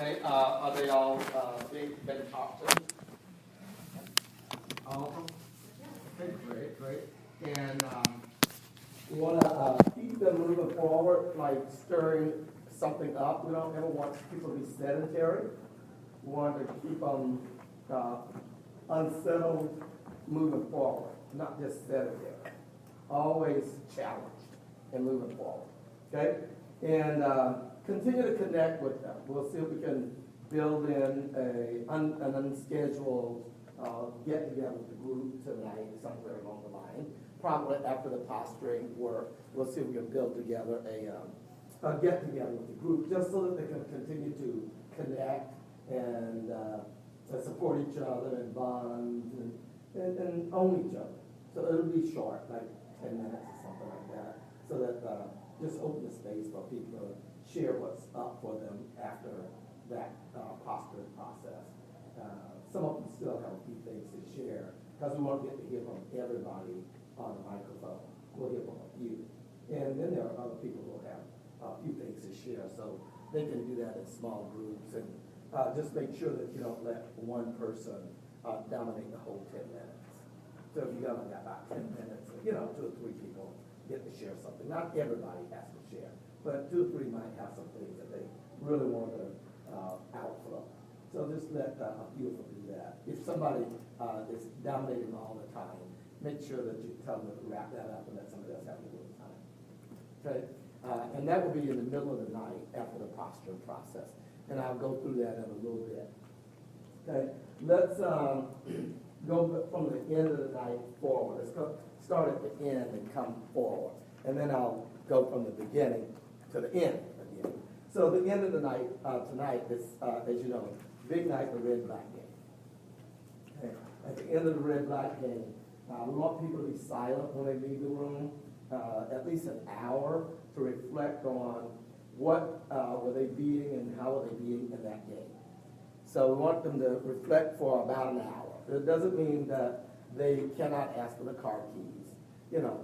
Okay, are they all been talked to? All of them? Okay, great, great. And we want to keep them moving forward, like stirring something up. We don't ever want people to be sedentary. We want to keep them unsettled, moving forward, not just sedentary. Always challenged and moving forward. Okay? And continue to connect with them. We'll see if we can build in an unscheduled get-together with the group tonight, somewhere along the line. Probably after the posturing work, we'll see if we can build together a get-together with the group, just so that they can continue to connect and support each other and bond and own each other. So it'll be short, like 10 minutes or something like that, so that just open the space for people to share what's up for them after that posturing process. Some of them still have a few things to share, because we won't get to hear from everybody on the microphone. We'll hear from a few. And then there are other people who have a few things to share, so they can do that in small groups. And just make sure that you don't let one person dominate the whole 10 minutes. So if you only got about 10 minutes, 2 or 3 people get to share something. Not everybody has to share, but 2 or 3 might have some things that they really want to outflow. So just let a few of them do that. If somebody is dominating all the time, make sure that you tell them to wrap that up and let somebody else have a little time. Okay? And that will be in the middle of the night after the posturing process. And I'll go through that in a little bit. Okay? Let's go from the end of the night forward. Let's start at the end and come forward. And then I'll go from the beginning to the end again. So the end of the night tonight is, as you know, big night, the red-black game. Okay. At the end of the red-black game, we want people to be silent when they leave the room, at least an hour to reflect on what were they beating and how were they beating in that game. So we want them to reflect for about an hour. It doesn't mean that they cannot ask for the car keys,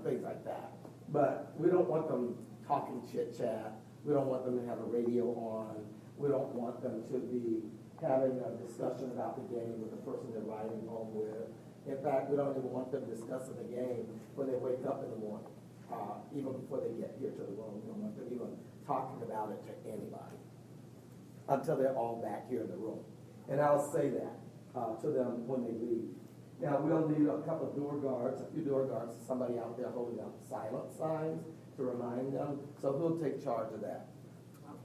things like that. But we don't want them talking chit-chat. We don't want them to have a radio on. We don't want them to be having a discussion about the game with the person they're riding home with. In fact, we don't even want them discussing the game when they wake up in the morning, even before they get here to the room. We don't want them even talking about it to anybody until they're all back here in the room. And I'll say that to them when they leave. Now, we'll need a couple of door guards, a few door guards, somebody out there holding up silent signs to remind them. So who'll take charge of that?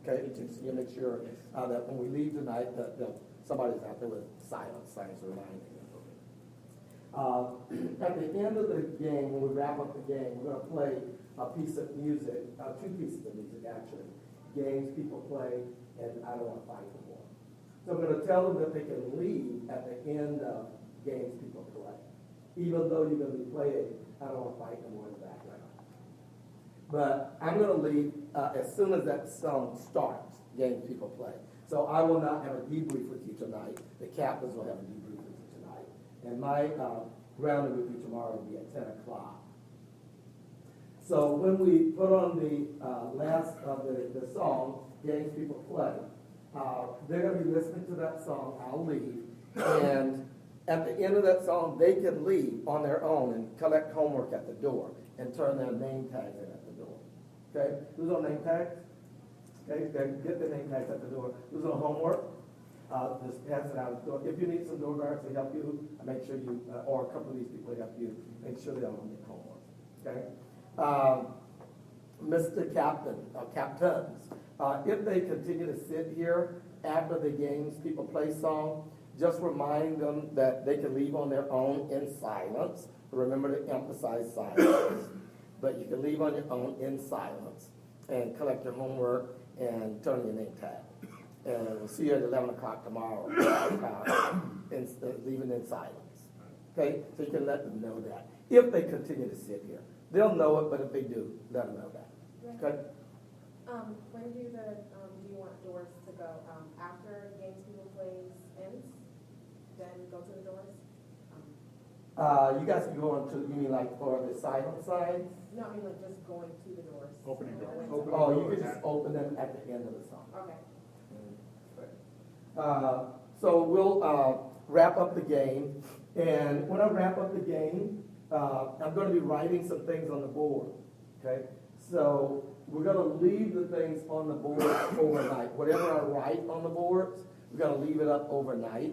Okay, so you make sure that when we leave tonight, that somebody's out there with silent signs reminding them. At the end of the game, when we wrap up the game, we're going to play a piece of music, 2 pieces of music actually. Games people play, and I Don't Want to Fight No More. So I'm going to tell them that they can leave at the end of games people play, even though you're going to be playing I Don't Want to Fight No More in the background. But I'm going to leave as soon as that song starts, games people play. So I will not have a debrief with you tonight. The captains will have a debrief with you tonight. And my grounding with you tomorrow will be at 10 o'clock. So when we put on the last of the song, games people play, they're going to be listening to that song. I'll leave. And at the end of that song, they can leave on their own and collect homework at the door and turn their name tags in at the door. Okay? Who's on name tags? Okay, get the name tags at the door. Who's on homework? Just pass it out. If you need some door guards to help you, make sure you, or a couple of these people to help you, make sure they all get homework. Okay? Mr. Captain, captains, if they continue to sit here after the games people play song, just remind them that they can leave on their own in silence. Remember to emphasize silence. But you can leave on your own in silence and collect your homework and turn your name tag. And we'll see you at 11 o'clock tomorrow, leaving in silence. Okay? So you can let them know that. If they continue to sit here. They'll know it, but if they do, let them know that. Okay? When do you want doors to go? After games people plays ends? Then go to the doors? You guys can go on to, you mean like for the silent signs? No, I mean like just going to the doors. Opening doors. Oh, you can just open them at the end of the song. Okay. So we'll wrap up the game. And when I wrap up the game, I'm going to be writing some things on the board. Okay? So we're going to leave the things on the board overnight. Whatever I write on the boards, we're going to leave it up overnight.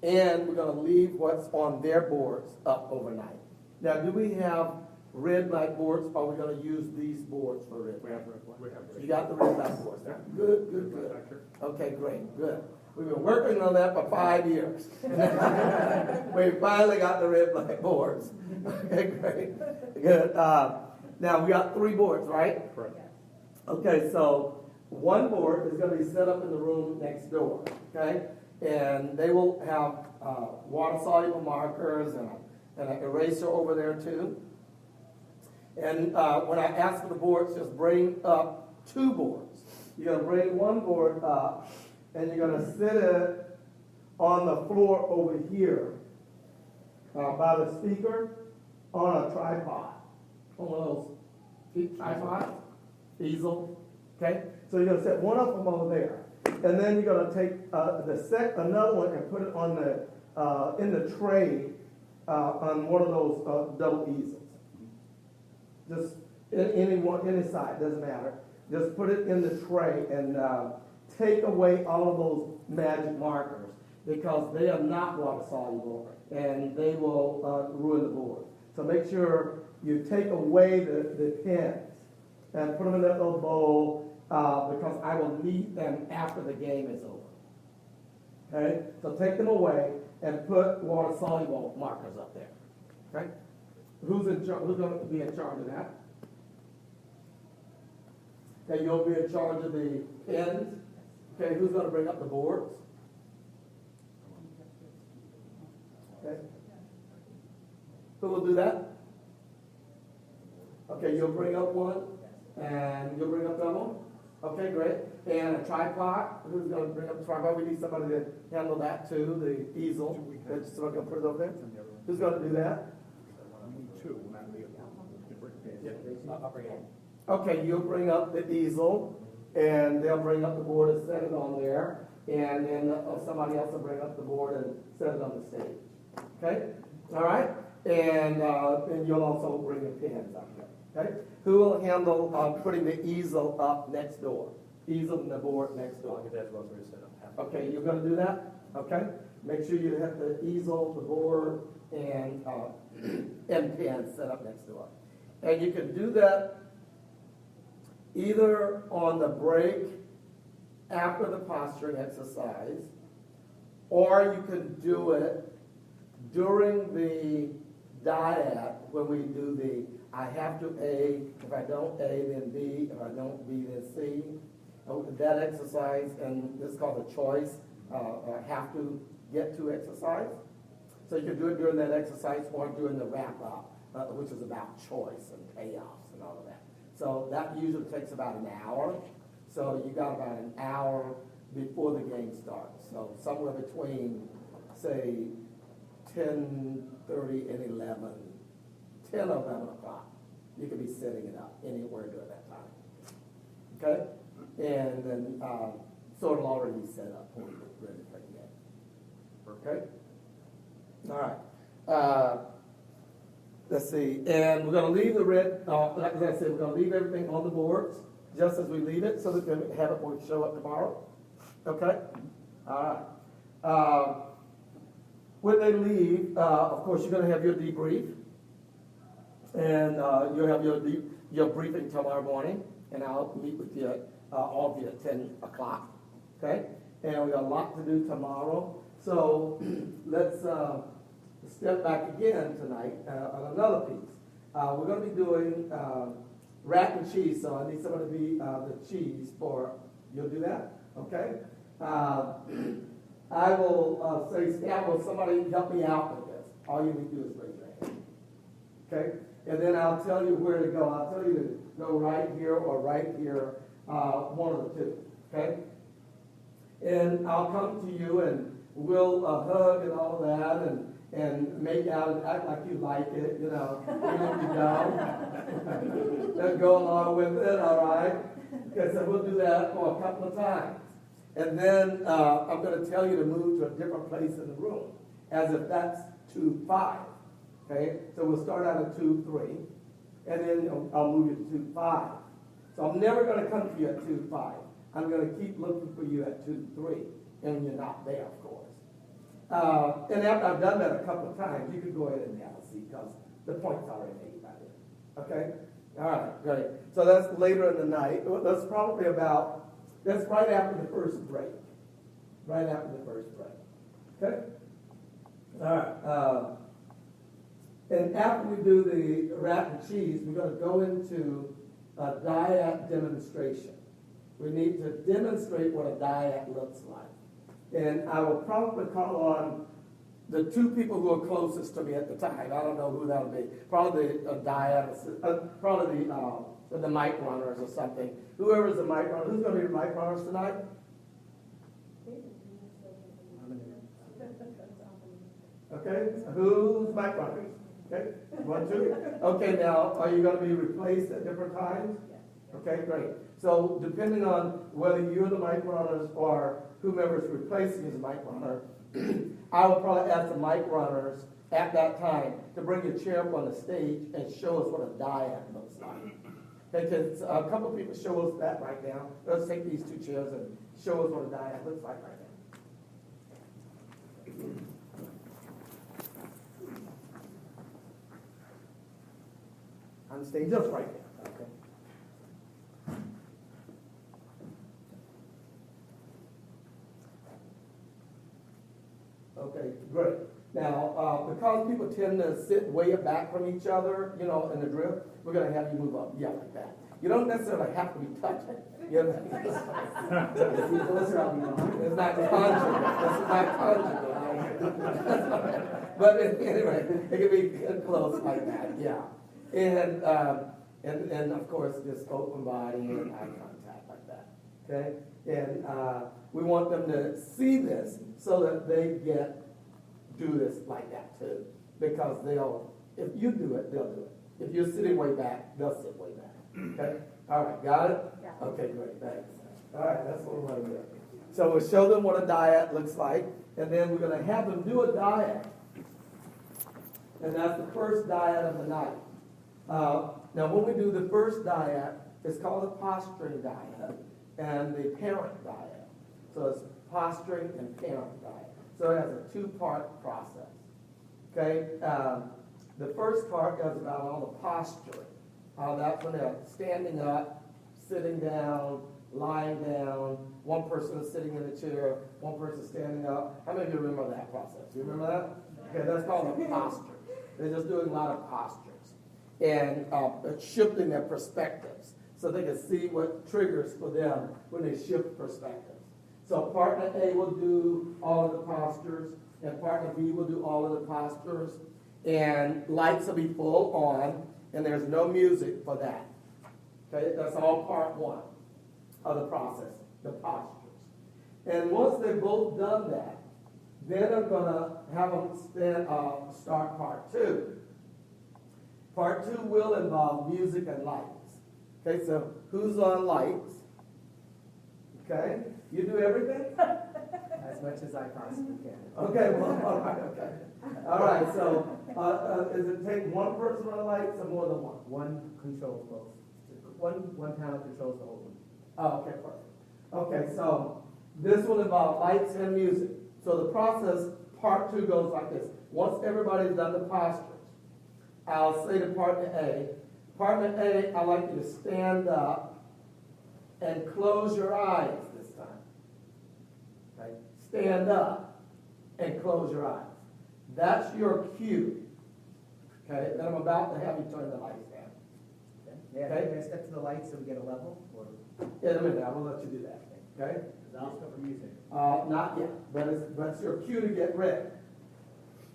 And we're going to leave what's on their boards up overnight. Now, do we have red blackboards, or are we going to use these boards for red? We have red. You got the red blackboards. Good, good, good. Okay, great, good. We've been working on that for 5 years. We finally got the red blackboards. Okay, great, good. Now, we got 3 boards, right? Correct. Okay, so one board is going to be set up in the room next door, okay? And they will have water-soluble markers and an eraser over there too. And when I ask for the boards, just bring up 2 boards. You're going to bring one board up, and you're going to sit it on the floor over here by the speaker on a tripod. On one of those tripods, easel, okay? So you're going to set one of them over there. And then you're going to take another one and put it on the in the tray on one of those double easels. Just any side, doesn't matter. Just put it in the tray and take away all of those magic markers because they are not water soluble and they will ruin the board. So make sure you take away the pens and put them in that little bowl because I will need them after the game is over. Okay? So take them away and put water soluble markers up there. Okay? Who's going to be in charge of that? Okay, you'll be in charge of the pens. Okay, who's going to bring up the boards? Okay. Who will do that? Okay, you'll bring up one, and you'll bring up the other one. Okay, great. And a tripod. Who's going to bring up the tripod? We need somebody to handle that too, the easel. So we're going to put it over there. Who's going to do that? Okay, you'll bring up the easel, and they'll bring up the board and set it on there, and then somebody else will bring up the board and set it on the stage. Okay? All right? And you'll also bring the pens up here. Okay? Who will handle putting the easel up next door? Easel and the board next door. Okay, you're going to do that? Okay? Make sure you have the easel, the board, and pens set up next door. And you can do that either on the break after the posturing exercise, or you can do it during the dyad when we do the I have to A, if I don't A, then B, if I don't B, then C. That exercise, and this is called a choice, have to get to exercise. So you can do it during that exercise or during the wrap-up, which is about choice and payoffs and all of that. So that usually takes about an hour. So you got about an hour before the game starts. So somewhere between, say, 10:30 and 10 or 11 o'clock. You could be setting it up anywhere during that time. Okay? And then, so it'll already be set up when you're ready for the game. Okay? All right. Let's see. And we're going to leave the red, like I said, we're going to leave everything on the boards just as we leave it so that we can have it when we show up tomorrow. Okay? All right. When they leave, of course, you're going to have your debrief. And you'll have your briefing tomorrow morning. And I'll meet with you, all of you at 10 o'clock. Okay? And we got a lot to do tomorrow. So let's step back again tonight on another piece. We're going to be doing rack and cheese. So I need somebody to be the cheese for, you'll do that? Okay? I will say, Scott, will somebody help me out with this? All you need to do is raise your hand. Okay? And then I'll tell you where to go. I'll tell you to go right here or right here, one of the two. Okay? And I'll come to you and we'll hug and all of that and make out and act like you like it, you know. Even if you don't. Let's go along with it, all right? Okay, so we'll do that for a couple of times. And then I'm going to tell you to move to a different place in the room, as if that's 2-5. Okay? So we'll start out at 2-3, and then I'll move you to 2-5. So I'm never going to come to you at 2-5. I'm going to keep looking for you at 2-3, and you're not there, of course. And after I've done that a couple of times, you can go ahead and have a seat because the point's already made by then. Okay? All right, great. So that's later in the night. That's probably that's right after the first break. Right after the first break. Okay? All right. And after we do the rat and cheese, we're going to go into a dyad demonstration. We need to demonstrate what a dyad looks like. And I will probably call on the two people who are closest to me at the time. I don't know who that'll be. Probably a dyad, probably the mic runners or something. Whoever's the mic runner. Who's going to be the mic runners tonight? Okay, who's mic runners? Okay, 1, 2. Okay, now, are you going to be replaced at different times? Okay, great. So depending on whether you're the mic runners or whomever is replacing you as a mic runner, I will probably ask the mic runners at that time to bring your chair up on the stage and show us what a dyad looks like. Because a couple of people show us that right now. Let's take these two chairs and show us what a dyad looks like right now. On stage, just right there. Okay. Okay, great. Now, because people tend to sit way back from each other, in the drill, we're going to have you move up, like that. You don't necessarily have to be touching. You know? It's not conjugal. It's not conjugal. But anyway, it can be close like that, yeah. And of course, just open body and eye contact like that. Okay? And we want them to see this so that they do this like that too. Because if you do it, they'll do it. If you're sitting way back, they'll sit way back. Okay? All right, got it? Yeah. Okay, great, thanks. All right, that's what we're going to do. So we'll show them what a dyad looks like, and then we're going to have them do a dyad. And that's the first dyad of the night. Now, when we do the first dyad, it's called a posturing dyad and the parent dyad. So it's posturing and parent dyad. So it has a two-part process. Okay? The first part is about all the posturing. That's when they're standing up, sitting down, lying down. One person is sitting in a chair, one person is standing up. How many of you remember that process? You remember that? Okay, that's called a posture. They're just doing a lot of postures and shifting their perspectives so they can see what triggers for them when they shift perspectives. So partner A will do all of the postures, and partner B will do all of the postures, and lights will be full on, and there's no music for that. Okay, that's all part one of the process, the postures. And once they've both done that, then I'm going to have them start part two. Part two will involve music and lights. Okay, so who's on lights? Okay, you do everything? As much as I possibly can. Okay, well, all right, okay. All right, so does it take one person on lights or more than one? One controls both. One panel controls the whole room. Oh, okay, perfect. Okay, so this will involve lights and music. So the process, part two, goes like this. Once everybody's done the postures, I'll say to partner A, I'd like you to stand up and close your eyes this time. Okay? Stand up and close your eyes. That's your cue. Okay? Then I'm about to have you turn the lights down. Okay? May I step to the lights so we get a level? Or? Yeah, in a minute. I will let you do that. Okay? I'll start with music. Not yet, but it's your cue to get ready.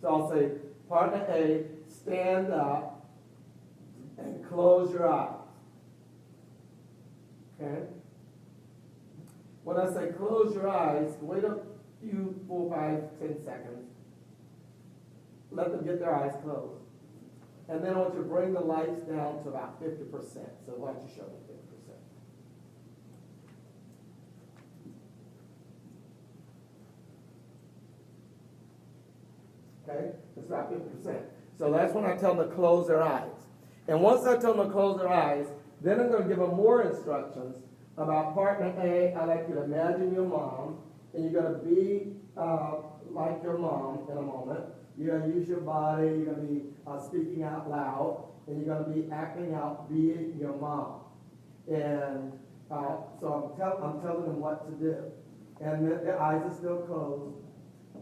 So I'll say, partner A, stand up and close your eyes. Okay? When I say close your eyes, wait a few, 4, 5, 10 seconds. Let them get their eyes closed. And then I want you to bring the lights down to about 50%. So why don't you show me 50%? okay? It's not 50%. So that's when I tell them to close their eyes. And once I tell them to close their eyes, then I'm going to give them more instructions about partner A. I like you to imagine your mom, and you're going to be like your mom in a moment. You're going to use your body, you're going to be speaking out loud, and you're going to be acting out being your mom. And so I'm telling them what to do. And then their eyes are still closed.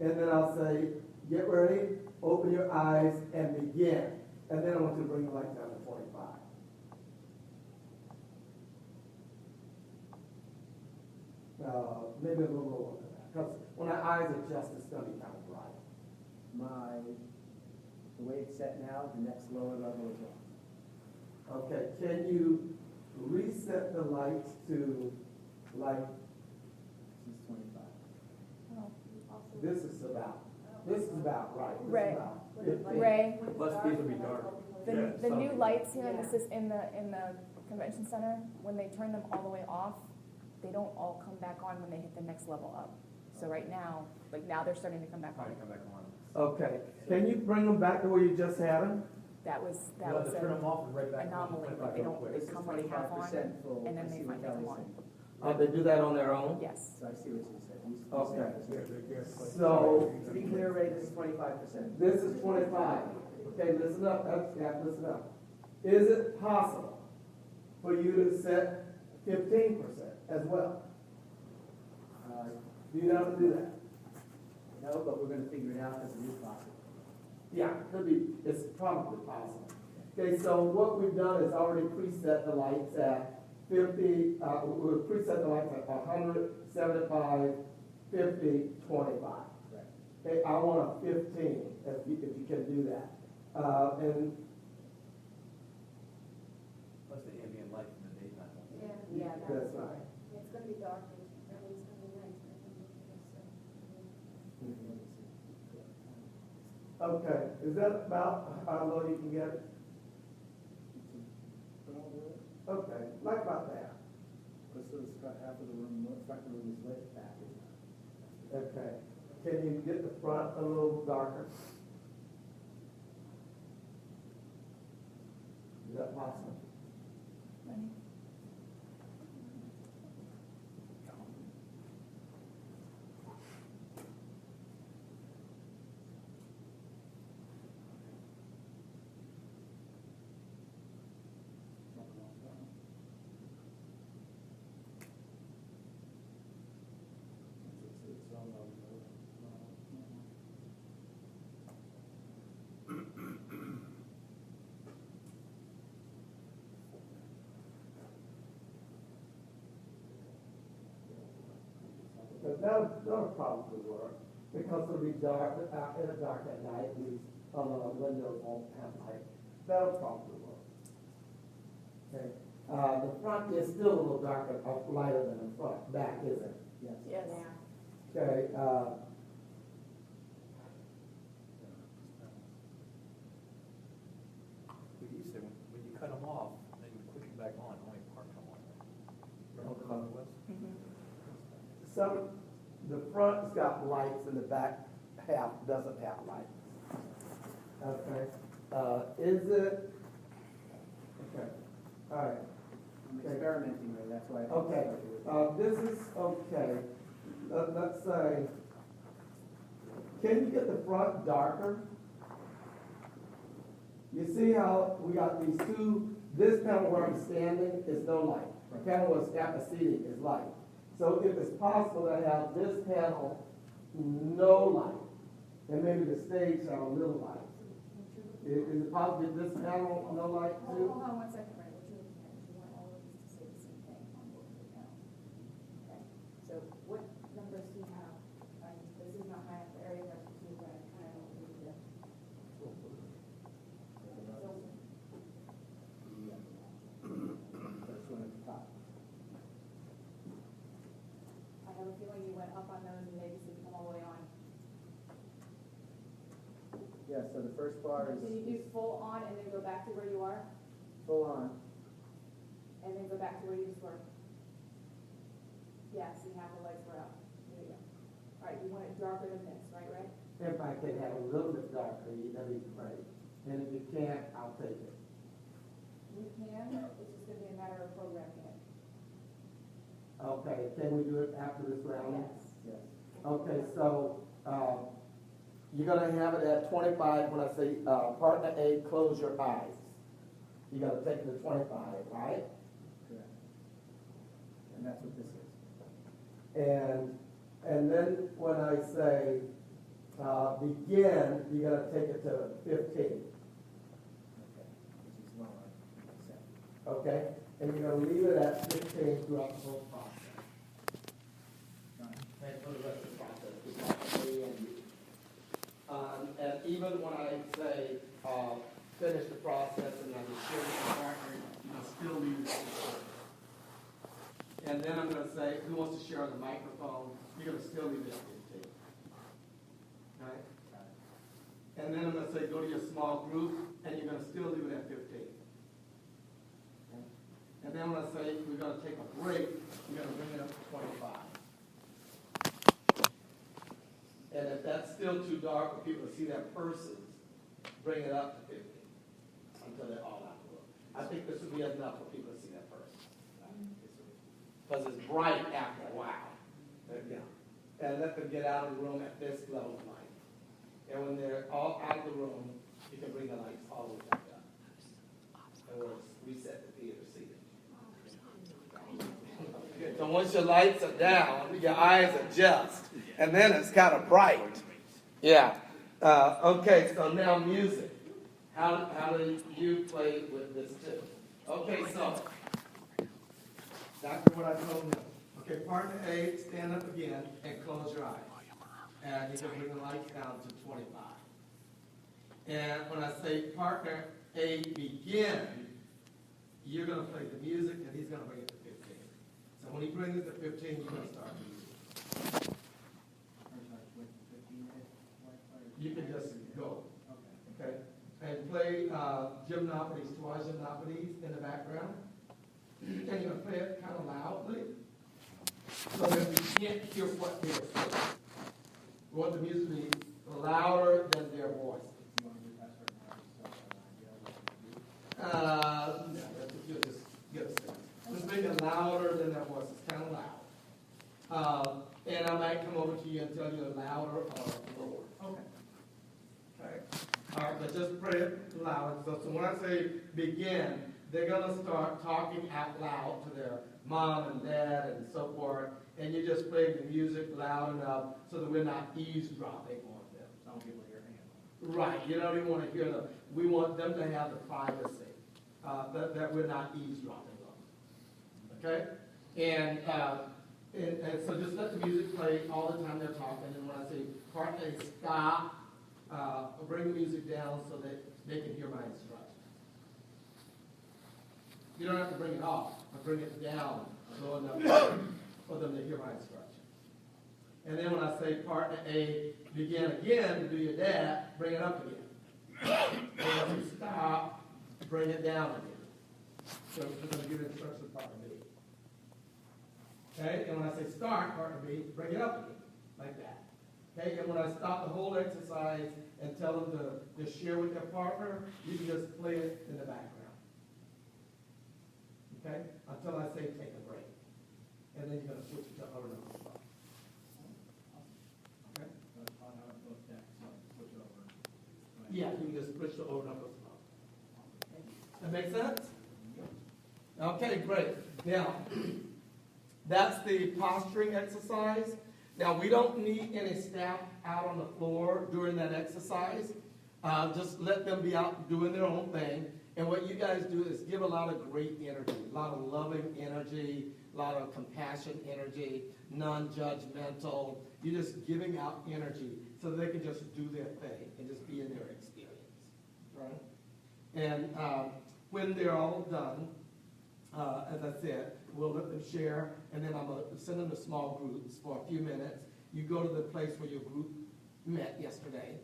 And then I'll say, get ready, open your eyes, and begin. And then I want you to bring the light down to 25. Maybe a little lower than that. Because when our eyes adjust, it's going to be kind of bright. The way it's set now, the next lower level is off. Okay, can you reset the lights to like, This is 25. this is about right. This is Ray. about 15. Ray, Less these will be dark. the new lights here in Yeah. in the convention center, when they turn them all the way off, they don't all come back on when they hit the next level up. So right now, like now they're starting to come back on. Probably come back on. Okay, can you bring them back to where you just had them? That was You'll have to turn them an off and right back on. anomaly, Right they real don't, quick. they This is come right half on, 25% full. and then I they see what finally come Kelly's on. saying. They do that on their own? Yes. So I see what you said. You Okay. said So, to be clear, Ray, this is 25%. this is 25. Okay, listen up, listen up. Is it possible for you to set 15% as well? Do you know how to do that? No, but we're going to figure it out because it is possible. Yeah, it's probably possible. Okay, so what we've done is already preset the lights at 50, we'll preset the lights at 100, 75, 50, 25. Right. Okay, I want a 15 if you can do that. And Plus the ambient light in the daytime. Yeah, that's right. It's gonna be dark, that means it's gonna be night. Okay, is that about how low you can get it? Okay, like about that. Half of the room, front of the room is lit, back is not. Okay. Can you get the front a little darker? Is that possible? Ready? But that'll probably work, because it'll be dark, in the dark at night, at least, the windows won't have light. That'll probably work. Okay, the front is still a little darker, lighter than the front, back, isn't it? Yes. Yes. Okay, We used to, when you cut them off, then you click them back on, only part come on. Remember how it was? the front's got lights and the back half doesn't have lights. Okay, is it, okay, all right. I'm experimenting, Ray, that's why. Okay, this is, okay, let's say, can you get the front darker? You see how we got these two, this panel where I'm standing is no light. The panel where it's got the seating is light. So if it's possible to have this panel no light, and maybe the stage have a little light. Is it possible that this panel no light too? Hold on one second, Ray, what you're looking at is you want all of these to say the same thing on both of the panels. Okay, so what numbers do you have? This is not my area of expertise, but I kind of know what we need to. First one at the top. I have a feeling you went up on those and maybe didn't come all the way on. Yeah, so the first bar is Can you do full on and then go back to where you are, full on. and then go back to where you just were? Yes, and half the lights were out. There you go. All right, you want it darker than this, right, Ray? In fact, they have a little bit darker, that'd be great. And if you can't, I'll take it. We can, it's just gonna be a matter of programming it. Okay, can we do it after this round? Yes. Yes. Okay, so, you're gonna have it at 25 when I say, partner A, close your eyes. You gotta take it to 25, right? Correct. And that's what this is. And then when I say, begin, you gotta take it to 15, Okay. Which is lower. Set. okay? And you're gonna leave it at 15 throughout the whole process. Got it. And for the rest of the process, it's A and B. And even when I say, finish the process and I just share with the partner, you can still leave it at 15. And then I'm gonna say, who wants to share on the microphone, you're gonna still leave it at 15. Right? Got it. And then I'm gonna say, go to your small group, and you're gonna still leave it at 15. Okay? And then I'm gonna say, we're gonna take a break, you're gonna bring it up to 25. And if that's still too dark for people to see that person, bring it up to 50 until they're all out of the room. I think this would be enough for people to see that person. Because it's bright after a while. Yeah. And let them get out of the room at this level of light. And when they're all out of the room, you can bring the lights all the way back up. And we'll reset the theater seating. So once your lights are down, your eyes adjust. And then it's kind of bright. Yeah. Okay, so now music. How do you play with this too? Okay, so that's what I told him. Okay, partner A, stand up again and close your eyes. And you can bring the lights down to 25. And when I say partner A, begin, you're going to play the music and he's going to bring it to 15. So when he brings it to 15, you're going to start music. You can just go. Okay? And play gymnopedes, trois gymnopedes in the background. And you're going to play it kind of loudly so that we can't hear what they're saying. We want the music to be louder than their voice. No, just give us that. Just make it louder than their voice. It's kind of loud. And I might come over to you and tell you louder or lower. Okay. Okay. All right, but just pray it loud. So when I say begin, they're going to start talking out loud to their mom and dad and so forth. And you just play the music loud enough so that we're not eavesdropping on them. Some people hear him. Right. You don't even want to hear them. We want them to have the privacy that we're not eavesdropping on. Okay? And so just let the music play all the time they're talking. And when I say partner, stop, bring the music down so that they can hear my instructions. You don't have to bring it off, but bring it down low enough for them to hear my instructions. And then when I say partner A, begin again to do your dad, bring it up again. And when you stop, bring it down again. So we're going to give instructions to partner B. Okay, and when I say start, partner B, bring it up again, like that. Okay, and when I stop the whole exercise and tell them to share with their partner, you can just play it in the background. Okay, until I say take a break. And then you're going to switch it to other numbers. Okay? Yeah, you can just switch to over numbers. That make sense? Okay, great. Now, that's the posturing exercise. Now, we don't need any staff out on the floor during that exercise. Just let them be out doing their own thing. And what you guys do is give a lot of great energy, a lot of loving energy, a lot of compassion energy, non-judgmental. You're just giving out energy so that they can just do their thing and just be in their experience, right? And when they're all done, as I said, we'll let them share, and then I'm going to send them to small groups for a few minutes. You go to the place where your group met yesterday,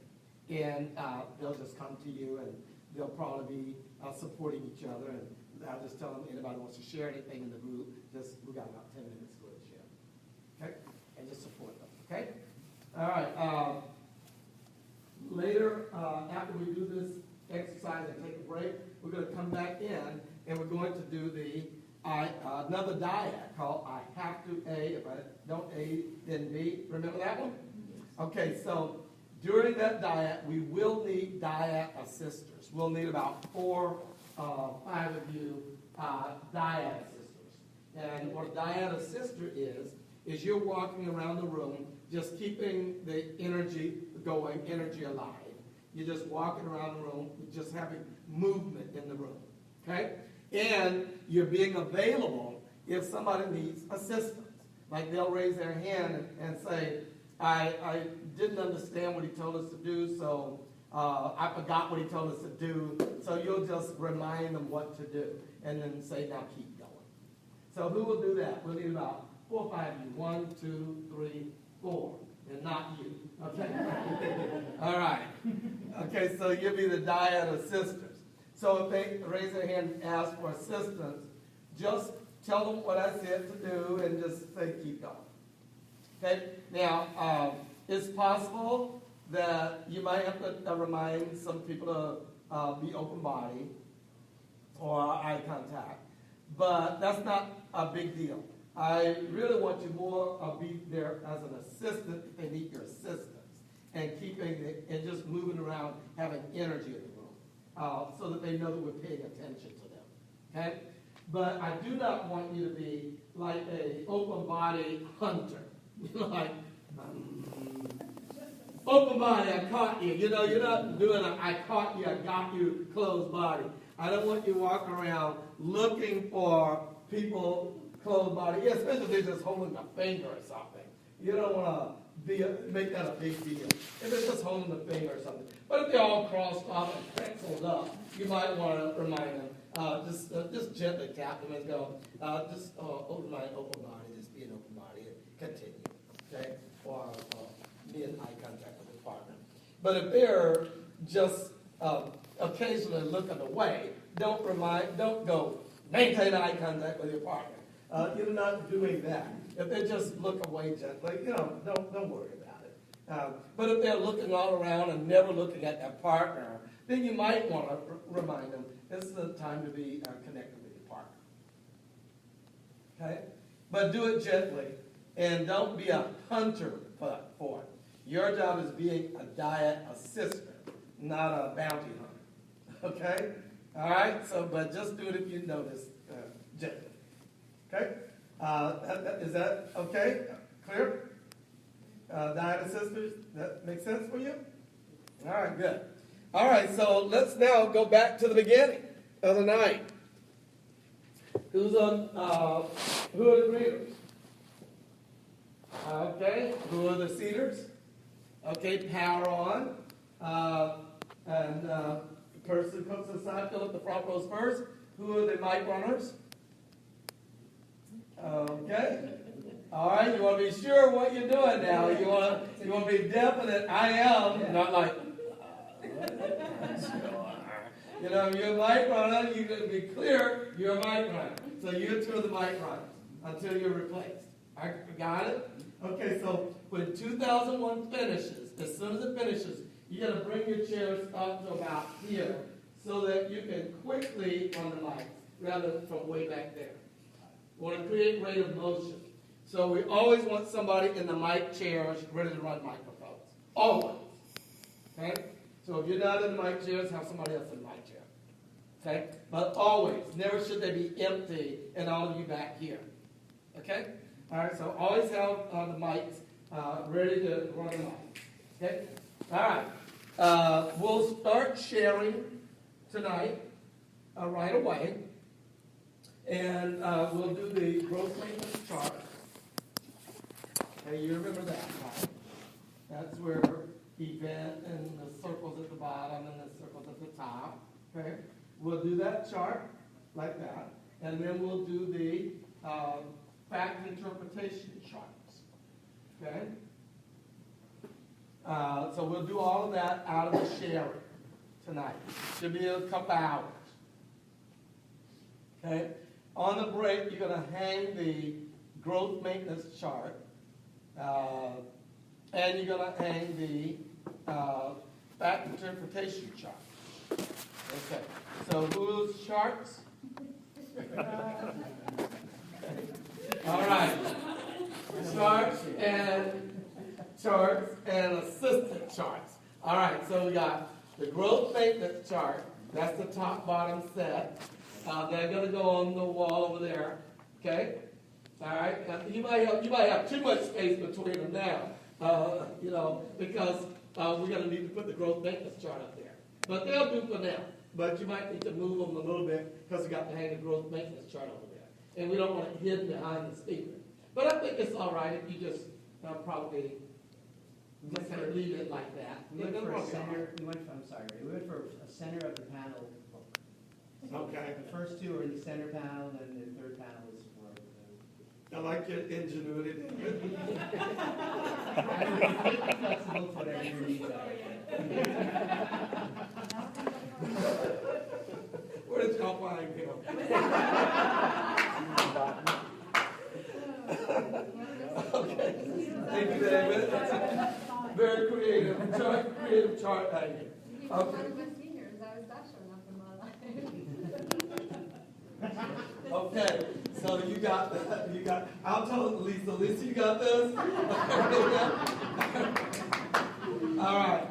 and they'll just come to you, and they'll probably be supporting each other. And I'll just tell them, anybody wants to share anything in the group, we got about 10 minutes to go to share. Okay? And just support them. Okay? All right. come back in, and we're going to do another dyad called I have to A. If I don't A, then B. Remember that one? Okay, so during that dyad, we will need dyad assisters. We'll need about 4, 5 of you dyad assisters. And what a dyad assister is you're walking around the room just keeping the energy going, energy alive. You're just walking around the room, just having movement in the room, okay? And you're being available if somebody needs assistance. Like they'll raise their hand and say, I didn't understand what he told us to do, so I forgot what he told us to do. So you'll just remind them what to do and then say, now keep going. So who will do that? We'll need about 4 or 5 of you. 1, 2, 3, 4. And not you. Okay? All right. Okay, so you'll be the dyad assisters. So if they raise their hand and ask for assistance, just tell them what I said to do and just say keep going. Okay? Now, it's possible that you might have to remind some people to be open body or eye contact, but that's not a big deal. I really want you more be there as an assistant if they need your assistance, and keeping it and just moving around, having energy in the room, so that they know that we're paying attention to them. Okay? But I do not want you to be like a open body hunter. You know, like open body, I caught you. You know, you're not doing a I caught you, I got you, closed body. I don't want you walking around looking for people closed body, yeah, especially if they're just holding a finger or something. You don't want to make that a big deal. If they're just holding the finger or something. But if they're all crossed off and penciled up, you might want to remind them, just gently tap them and go, open body, just be an open body, and continue. Okay? Or be in eye contact with the partner. But if they're just occasionally looking away, don't go maintain eye contact with your partner. You're not doing that. If they just look away gently, don't worry about it. But if they're looking all around and never looking at their partner, then you might want to remind them, this is the time to be connected with your partner. Okay? But do it gently, and don't be a hunter for it. Your job is being a dyad assister, not a bounty hunter. Okay? All right? But just do it if you notice gently. Okay? Is that okay? Clear? Dyad assisters, that makes sense for you? All right, good. All right, so let's now go back to the beginning of the night. Who are the readers? Okay, who are the seaters? Okay, power on. And the person comes to the side, fill up the front rows first. Who are the mic runners? Okay. All right, you want to be sure what you're doing now. You want to be definite. I am, not like, you're a mic runner, you got to be clear you're a mic runner. So you're two of the mic runners until you're replaced. All right, got it? Okay, so when 2001 finishes, as soon as it finishes, you got to bring your chairs up to about here so that you can quickly run the mic rather than from way back there. We want to create rate of motion. So we always want somebody in the mic chairs ready to run microphones. Always. Okay? So if you're not in the mic chairs, have somebody else in the mic chair. Okay? But always. Never should they be empty and all of you back here. Okay? All right, so always have the mics ready to run the mic. Okay? All right. We'll start sharing tonight right away. And we'll do the growth maintenance chart. Okay, you remember that, right? That's where event and the circles at the bottom and the circles at the top. Okay, we'll do that chart like that, and then we'll do the fact interpretation charts. Okay, so we'll do all of that out of the sharing tonight. Should be a couple hours. Okay. On the break, you're going to hang the growth maintenance chart, and you're going to hang the fact interpretation chart. Okay, so whose charts? All right. Charts and assistant charts. All right, so we got the growth maintenance chart. That's the top bottom set. They're going to go on the wall over there. Okay. All right. Now, you might have too much space between them now. Because we're going to need to put the growth maintenance chart up there. But they'll do for now. But you might need to move them a little bit because we got to hang the growth maintenance chart over there, and we don't want it hidden behind the speaker. But I think it's all right if you just probably just kind of leave it like that. We went for a center. We went for a center of the panel look. So Okay. the first two are in the center panel, and the third panel is for I like your ingenuity. flexible for whatever your needs are. Where did y'all find him? Okay. Thank you, David. Very creative. Creative chart hanging. One of my seniors, I was that showing up in my life. Okay, so you got, I'll tell Lisa, you got this? All right.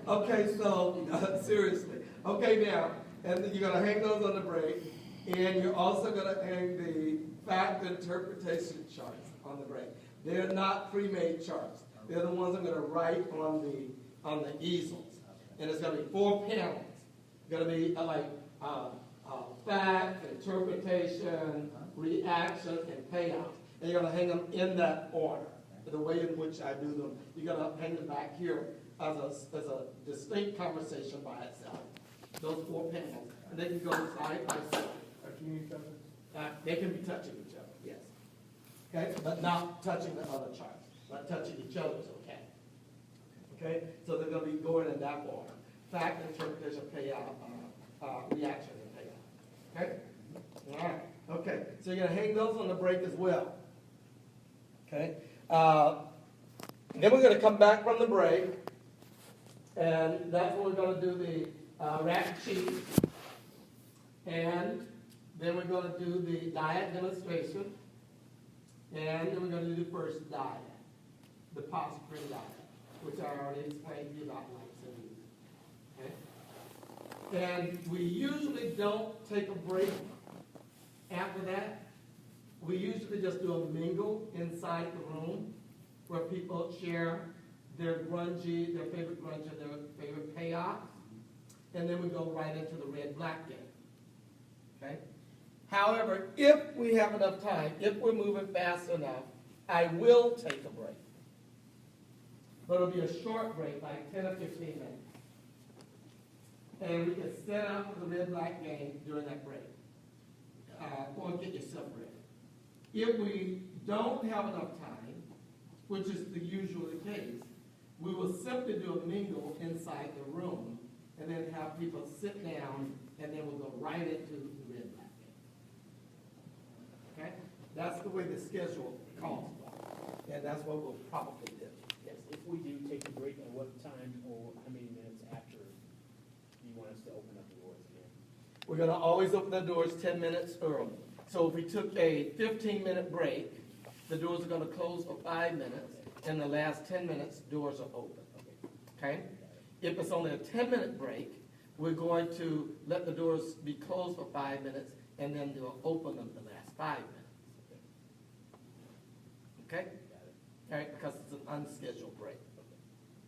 Okay, so, seriously. Okay, now, and then you're going to hang those on the break, and you're also going to hang the fact interpretation charts on the break. They're not pre-made charts. They're the ones I'm going to write on the easels. And it's going to be 4 panels. It's going to be fact, interpretation, reaction, and payout. And you're going to hang them in that order. The way in which I do them, you're going to hang them back here as a distinct conversation by itself. Those 4 panels. And they can go side by side. They can be touching each other, yes. Okay, but not touching the other charts. But touching each other is okay. Okay, so they're going to be going in that order. Fact, interpretation, payout, reaction, and payout. Okay? All right. Okay, so you're going to hang those on the break as well. Okay? Then we're going to come back from the break, and that's when we're going to do the rack sheet. And then we're going to do the diet demonstration. And then we're going to do the first diet, the posturing diet, which I already explained to you about likes and needs. Okay? And we usually don't take a break after that. We usually just do a mingle inside the room where people share their favorite grungy, their favorite payoffs. And then we go right into the red-black game. Okay? However, if we have enough time, if we're moving fast enough, I will take a break. But it'll be a short break, like 10 or 15 minutes. And we can set up for the red-black game during that break. Or get yourself ready. If we don't have enough time, which is the usual case, we will simply do a mingle inside the room and then have people sit down, and then we'll go right into the red-black game. Okay? That's the way the schedule calls for. And that's what we'll probably do. Yes, if we do take a break, at what time or how many minutes after do you want us to open up the doors again? We're going to always open the doors 10 minutes early. So if we took a 15-minute break, the doors are going to close for 5 minutes, and the last 10 minutes, doors are open. Okay? If it's only a 10-minute break, we're going to let the doors be closed for 5 minutes, and then we'll open them the last 5 minutes. Okay? All right, because it's an unscheduled break.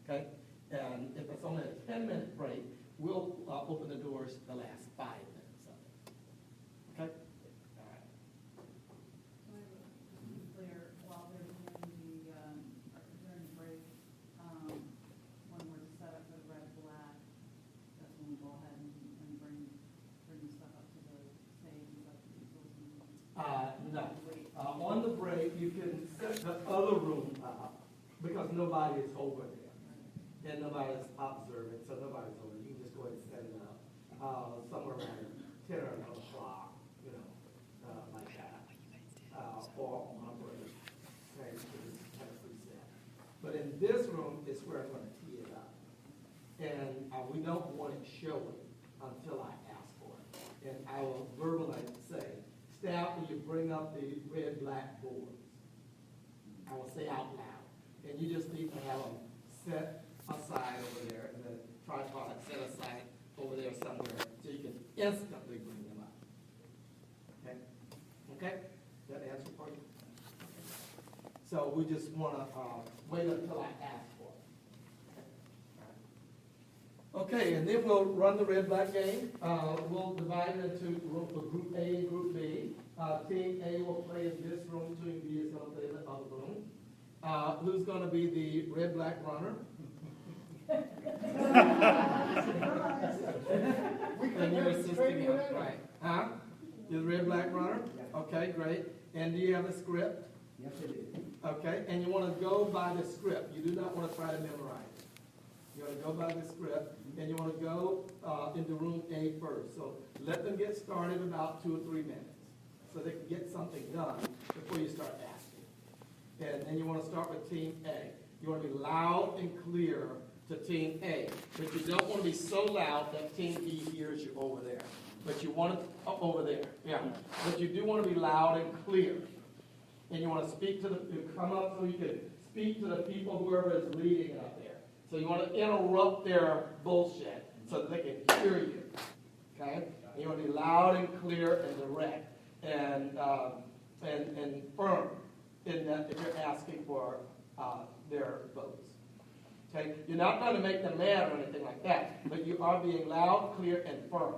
Okay? And if it's only a 10-minute break, we'll open the doors the last 5 minutes of it. Okay? All right. Clear, while they're doing during the break, when we're set up for the red black, that's when we go ahead and bring the stuff up to the stage and stuff to people. No. On the break, you can set the other room up because nobody is over there. And nobody's observing, so nobody's over. You can just go ahead and set it up somewhere around 10 or 11 o'clock, like that. Or on a break. Okay, so it's kind of preset. But in this room is where I'm going to tee it up. And we don't want it showing. until I ask for it. And I will verbally say, staff, will you bring up the red, black boards? I will say out loud. And you just need to have them set aside over there, and the tripod set aside over there somewhere, so you can instantly bring them up. Okay? Okay? That answer for you? So we just want to wait until I ask for it. Okay, and then we'll run the red-black game. We'll divide it into Group A and Group B. Team A will play in this room. Team B is going to play in the other room. Who's going to be the red-black runner? And you're assisting him, right? Huh? You're the red-black runner? Okay, great. And do you have a script? Yes, it is. Okay, and you want to go by the script. You do not want to try to memorize it. You want to go by the script, and you want to go into room A first. So let them get started about 2 or 3 minutes, so they can get something done before you start asking. And then you want to start with Team A. You want to be loud and clear to Team A, but you don't want to be so loud that Team B hears you over there. But you want it over there, yeah. But you do want to be loud and clear. And you want to speak to you come up so you can speak to the people, whoever is leading it up there. So you want to interrupt their bullshit so that they can hear you. Okay? And you want to be loud and clear and direct and firm in that if you're asking for their votes. Okay? You're not going to make them mad or anything like that, but you are being loud, clear, and firm.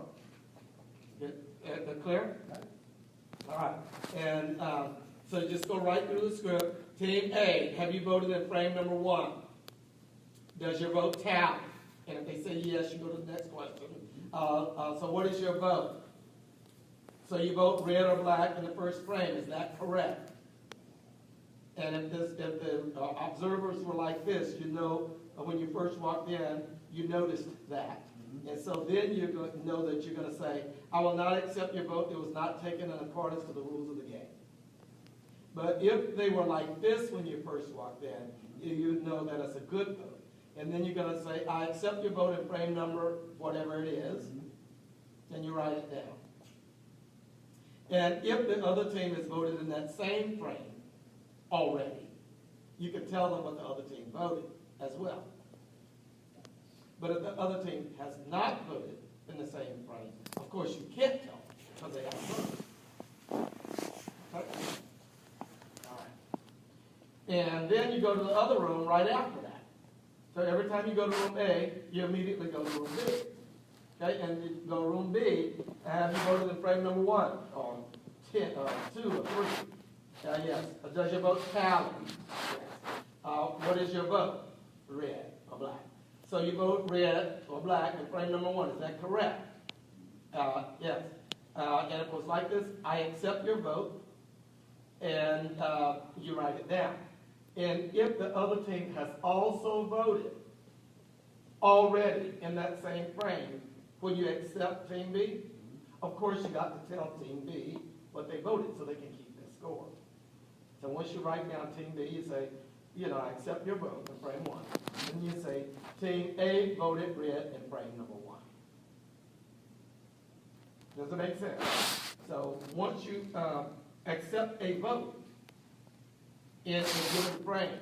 Clear? All right. And so just go right through the script. Team A, have you voted in frame number 1? Does your vote tally? And if they say yes, you go to the next question. So what is your vote? So you vote red or black in the first frame. Is that correct? And if the observers were like this, you know, when you first walked in, you noticed that. And so then you're going to know that you're going to say, I will not accept your vote. It was not taken in accordance to the rules of the game. But if they were like this when you first walked in, you know that it's a good vote. And then you're going to say, I accept your vote in frame number, whatever it is, and you write it down. And if the other team has voted in that same frame already, you can tell them what the other team voted as well. But if the other team has not voted in the same frame, of course you can't tell them because they haven't voted. Okay? All right. And then you go to the other room right after that. So every time you go to room A, you immediately go to room B. Okay? And you go to room B, and you voted in frame number 1, or 2 or 3. Yes. Does your vote tally? Yes. What is your vote? Red or black? So you vote red or black in frame number 1. Is that correct? Yes. And if it was like this, I accept your vote, and you write it down. And if the other team has also voted already in that same frame, will you accept Team B? Of course, you got to tell Team B what they voted so they can keep their score. So once you write down Team B, you say, I accept your vote in frame 1. And you say, Team A voted red in frame number 1. Does it make sense? So once you accept a vote in a given frame,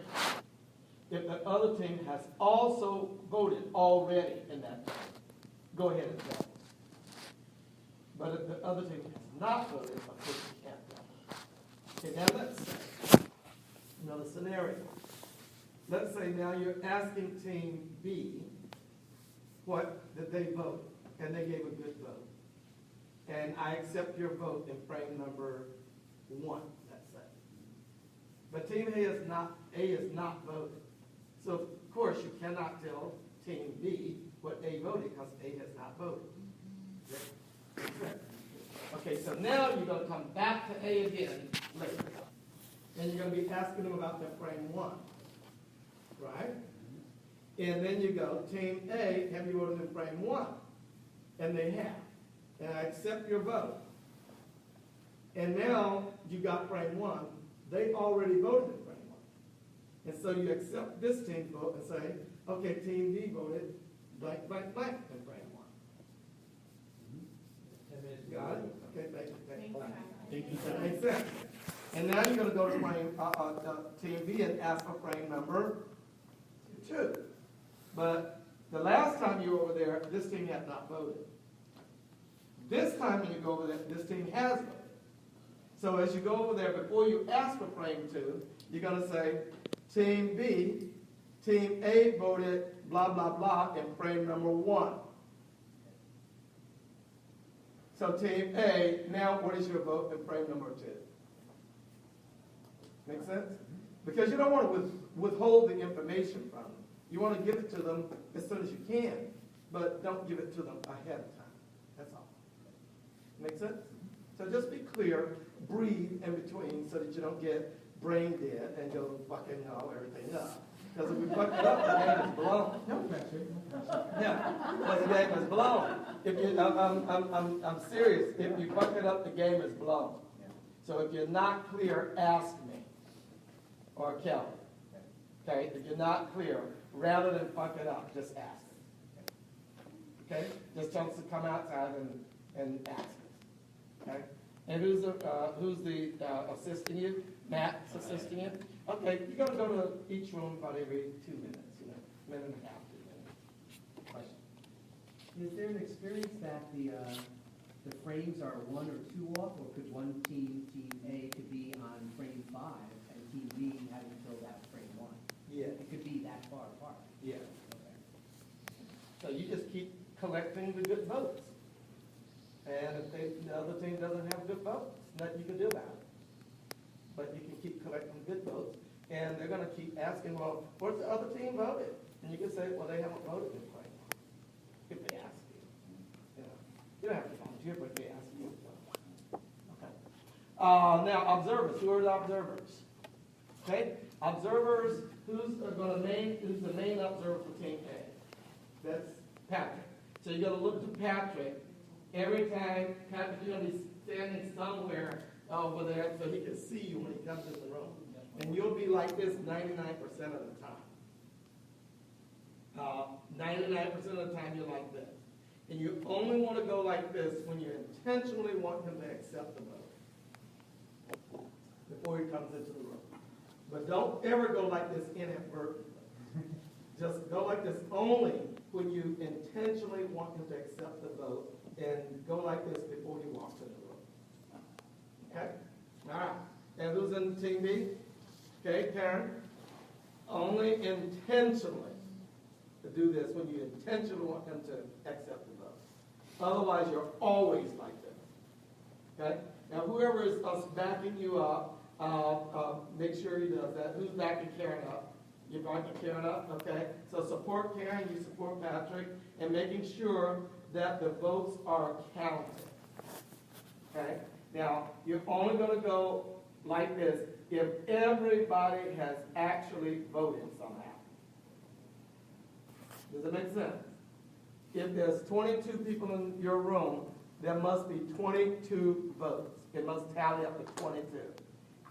if the other team has also voted already in that frame, go ahead and tell them. But if the other team has not voted, of course you can't tell them. Okay, now let's say another scenario. Let's say now you're asking Team B what did they vote, and they gave a good vote. And I accept your vote in frame number 1, let's say. But Team A is not voted. So of course you cannot tell Team B what A voted because A has not voted. Okay, so now you're going to come back to A again later. And you're going to be asking them about their frame 1. Right? And then you go, Team A, have you voted in frame 1? And they have. And I accept your vote. And now you got frame 1. They already voted in frame 1. And so you accept this team's vote and say, okay, Team B voted blank, blank, blank in frame 1. Got it? Okay, thank you. Thank you, Tom. Makes sense. And now you're gonna go to frame, team B and ask for frame number 2. But the last time you were over there, this team had not voted. This time when you go over there, this team has voted. So as you go over there, before you ask for frame 2, you're gonna say, team B, team A voted blah, blah, blah in frame number 1. So team A, now what is your vote in frame number 2? Make sense? Because you don't want to withhold the information from them. You want to give it to them as soon as you can, but don't give it to them ahead of time. That's all. Make sense? So just be clear, breathe in between so that you don't get brain dead and go fucking everything up. Because if we fuck it up, the game is blown. No pressure, no pressure. Yeah, because the game is blown. If you, I'm serious. If you fuck it up, the game is blown. So if you're not clear, ask me or Kelly. Okay? If you're not clear, rather than fuck it up, just ask me. Okay? Just tell us to come outside and ask us. Okay? And who's the assisting you? Matt's assisting you? Okay, you're going to go to each room about every 2 minutes, minute and a half, 2 minutes. Question? Is there an experience that the frames are 1 or 2 off, or could one team A could be on frame 5 and team B having filled out frame 1? Yeah. It could be that far apart. Yeah. Okay. So you just keep collecting the good votes. And if the other team doesn't have good votes, nothing you can do about it. But you can keep collecting good votes, and they're going to keep asking, well, what's the other team voted? And you can say, well, they haven't voted in frame 1. If they ask you. You don't have to volunteer, but if they ask you. Okay. Now, observers. Who are the observers? Okay? Observers, who's the main observer for team A? That's Patrick. So you're going to look to Patrick every time. Patrick, you're going to be standing somewhere over there so he can see you when he comes in the room. And you'll be like this 99% of the time. 99% of the time you're like this. And you only want to go like this when you intentionally want him to accept the vote before he comes into the room. But don't ever go like this inadvertently. Just go like this only when you intentionally want him to accept the vote, and go like this before he walks in the room. Okay? All right. And who's in team B? Okay, Karen. Only intentionally to do this when you intentionally want him to accept the vote. Otherwise, you're always like this. Okay? Now, whoever is backing you up, make sure he does that. Who's backing Karen up? You're backing Karen up? Okay? So support Karen, you support Patrick, and making sure that the votes are counted. Okay? Now, you're only going to go like this if everybody has actually voted somehow. Does it make sense? If there's 22 people in your room, there must be 22 votes. It must tally up to 22.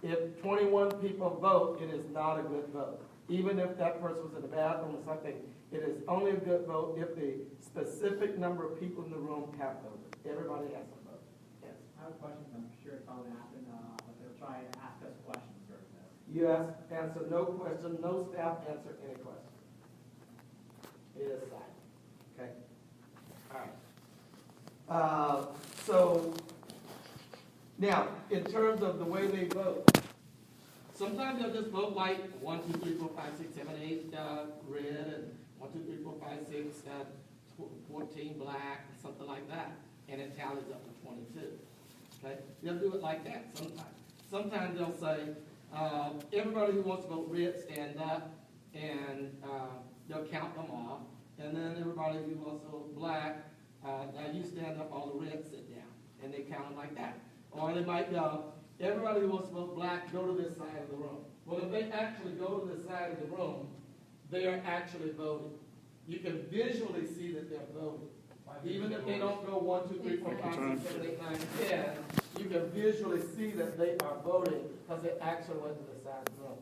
If 21 people vote, it is not a good vote. Even if that person was in the bathroom or something, it is only a good vote if the specific number of people in the room have voted. Everybody has to vote. Yes. I have a question. I'm sure it's probably going to happen, but they'll try and ask us questions during this. You answer no question, no staff answer any question. It is silent. Okay? All right. So, now, in terms of the way they vote, sometimes they'll just vote like 1, 2, 3, 4, 5, 6, 7, 8 red, and 1, 2, 3, 4, 5, 6, 14 black, something like that. And it tallies up to 22. Okay? They'll do it like that sometimes. Sometimes they'll say, everybody who wants to vote red, stand up, and they'll count them off. And then everybody who wants to vote black, now you stand up, all the reds sit down. And they count them like that. Or they might go, everybody who wants to vote black, go to this side of the room. Well, if they actually go to this side of the room, they are actually voting. You can visually see that they're voting. Even if they don't go 1, 2, 3, 4, 5, 6, 7, 8, 9, 10, you can visually see that they are voting because they actually went to the side of the room.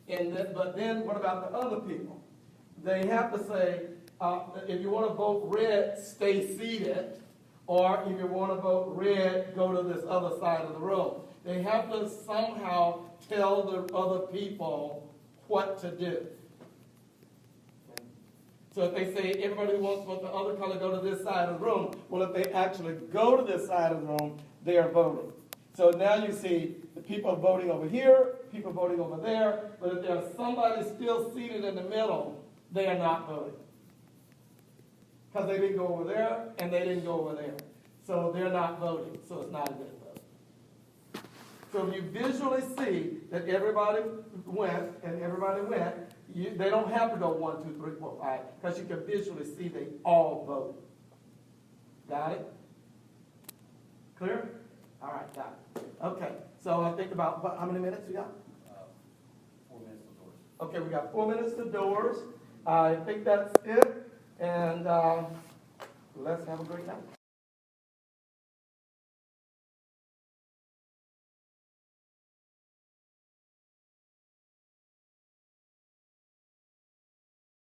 And then, but then what about the other people? They have to say, if you want to vote red, stay seated, or if you want to vote red, go to this other side of the room. They have to somehow tell the other people what to do. So if they say everybody who wants to vote the other color, go to this side of the room. Well, if they actually go to this side of the room, they are voting. So now you see the people voting over here, people voting over there, but if there's somebody still seated in the middle, they are not voting. Because they didn't go over there, and they didn't go over there. So they're not voting, so it's not a good vote. So if you visually see that everybody went, and everybody went, they don't have to go 1, 2, 3, 4, 5, because you can visually see they all voted. Got it? Clear? All right, got it. Okay, so I think about, how many minutes we got? 4 minutes to doors. Okay, we got 4 minutes to doors. I think that's it, and let's have a great night.